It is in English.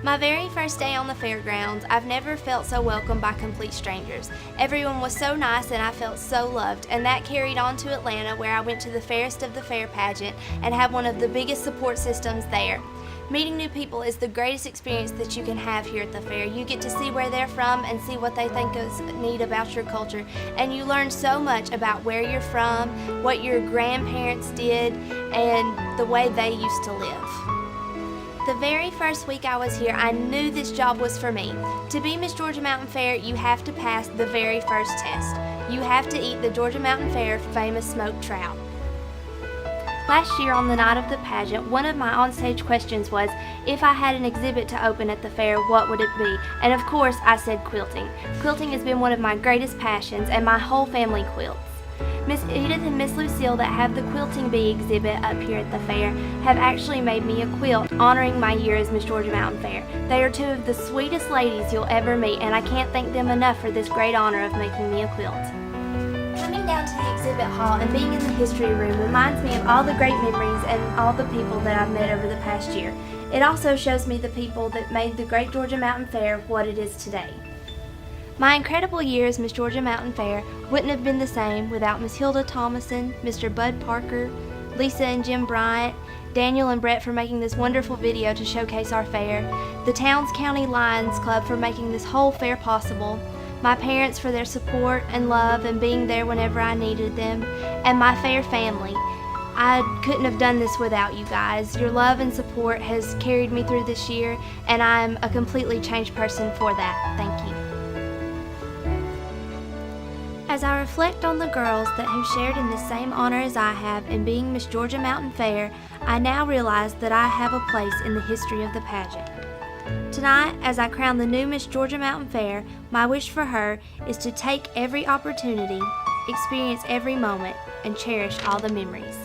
My very first day on the fairgrounds, I've never felt so welcomed by complete strangers. Everyone was so nice and I felt so loved, and that carried on to Atlanta, where I went to the Fairest of the Fair pageant and had one of the biggest support systems there. Meeting new people is the greatest experience that you can have here at the fair. You get to see where they're from and see what they think is neat about your culture, and you learn so much about where you're from, what your grandparents did, and the way they used to live. The very first week I was here, I knew this job was for me. To be Miss Georgia Mountain Fair, you have to pass the very first test. You have to eat the Georgia Mountain Fair famous smoked trout. Last year on the night of the pageant, one of my onstage questions was, if I had an exhibit to open at the fair, what would it be? And of course, I said quilting. Quilting has been one of my greatest passions, and my whole family quilts. Miss Edith and Miss Lucille, that have the Quilting Bee exhibit up here at the fair, have actually made me a quilt honoring my year as Miss Georgia Mountain Fair. They are two of the sweetest ladies you'll ever meet, and I can't thank them enough for this great honor of making me a quilt. Coming down to the exhibit hall and being in the history room reminds me of all the great memories and all the people that I've met over the past year. It also shows me the people that made the great Georgia Mountain Fair what it is today. My incredible year as Miss Georgia Mountain Fair wouldn't have been the same without Miss Hilda Thomason, Mr. Bud Parker, Lisa and Jim Bryant, Daniel and Brett for making this wonderful video to showcase our fair, the Towns County Lions Club for making this whole fair possible, my parents for their support and love and being there whenever I needed them, and my fair family. I couldn't have done this without you guys. Your love and support has carried me through this year, and I'm a completely changed person for that. Thank you. As I reflect on the girls that have shared in the same honor as I have in being Miss Georgia Mountain Fair, I now realize that I have a place in the history of the pageant. Tonight, as I crown the new Miss Georgia Mountain Fair, my wish for her is to take every opportunity, experience every moment, and cherish all the memories.